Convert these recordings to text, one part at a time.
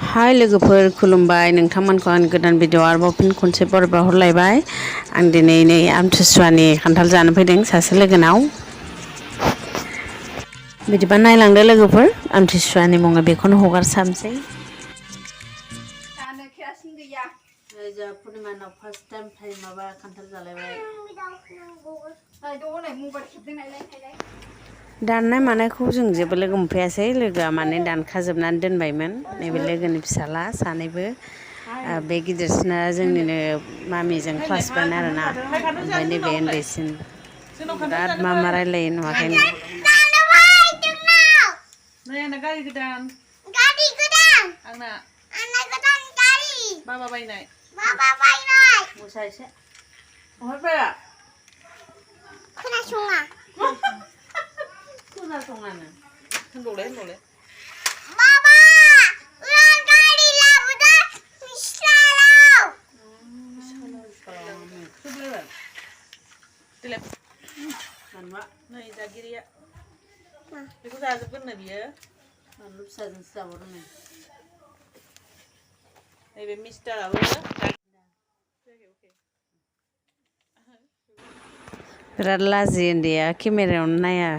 हाय लोगोफोर खुलुमबाय नोंथांमोनखौ आं गोदान भिडिअ आरोबाव फिन खनसे बरायबा हरलायबाय आं दिनै नै आमथिसुवानि खान्थाल जानो फैदों सासे लोगोनाव बिदिबा नायलांदो लोगोफोर आमथिसुवानि मुङै बेखौनो हगारसाबसै जानो केरासिन गैया जा पुर्निमानाव फार्स्ट टाइम माबा खान्थाल जालायबाय दाननाय मानायखौ जों जेबो लोगो मोनफैयासै लोगोआ माने दानखाजोबनानै दोनबायमोन नैबे लोगोनि फिसाला सानैबो बे गिदिरसिना जोंनिनो मामिजों क्लासमेट आरोना ओमफ्राय नैबे उन्दैसिन बिराद मा रायलायो नुवाखै आंना गारि गोदान आंना बाबा बायनाय मुसा एसे हरबाय खोनासङा खोनासङानो होनदौलाय बाबा गारि लाबोदो मिस्लाराव नै जागिरिया बेखौ जाजोबगोननो बियो बानलु फिसाजोंसो जाबावदों नै नैबे मिस्टाराबो बिराद लाजि उन्दैया केमेरायावनो नाया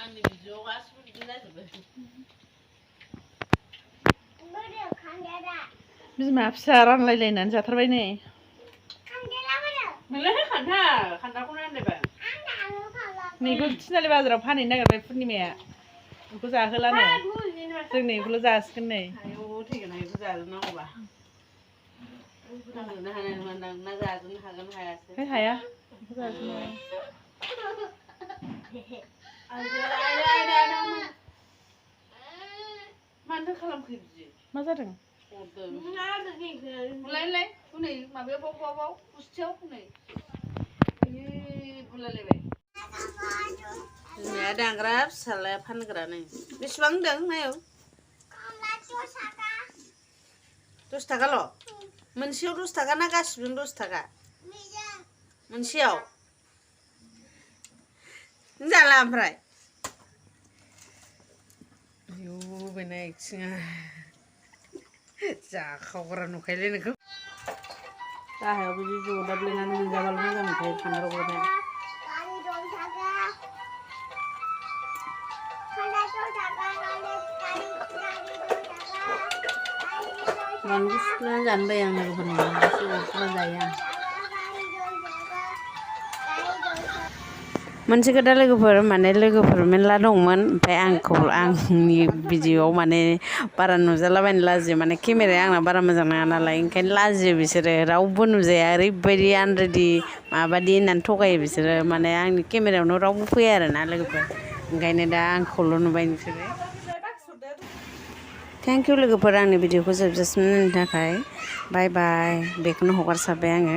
आंनि भिडिअ गासिबो बिदि जाजोबो बिमा फिसा रानलायलायनानै जाथारबाय नै खान्थालखौनो रानलायबाय नैखौ थिनालि बाजाराव फानहैनो नागिरबाय पुर्निमाया बेखौ जाहोलानो जों नैखौल' जासिगोन नै थैगोन बेखौ जाजोबनांगौबा जाजोबनो हानाय नङा ना जाजोबनो हागोन हायासै हाया मानोथो खालामखो बिदि मा जादों बुलायलाय हनै माबायाव बाव गुस्थियाव हनै बुलायलायबाय बिमाया दांग्रा फिसालाया फानग्रा नै बेसेबां होनदों नायाव 10 थाखाल' मोनसेयाव 10 थाखा ना गासिबो 10 थाखा मोनसेयाव जाला ओमफ्राय आयौ बेना एक्टिङा जाखावग्रा नुखायोलै नोंखौ गाहायाव बिदि जदाबलायनानै मोनजाबाल' मोजां मोनखायो फानग्राफ्रा बानलु सिफ्लेनानै जानो बायो आं लोगोफोरनि बानलु सिफ्लेना जायो आं मोनसे खोथा लोगोफोर माने लोगोफोर मेरला दंमोन ओमफ्राय आंनि भिडिअआव माने बारा नुजालाबायनो लाजियो माने केमेराया आंना बारा मोजां नङा नालाय ओंखायनो लाजियो बिसोरो रावबो नुजाया ओरैबायदि आनरेडि माबादि होननानै थगायो बिसोरो माने आंनि केमेरायावनो रावबो फैया आरोना लोगोफोर ओंखायनो दा आंखौल' नुबाय नोंसोरो थेंक इउ लोगोफोर आंनि भिडिअखौ जोबजासिम नायनो थाखाय बाय बाय बेखौनो हगारसाबबाय आङो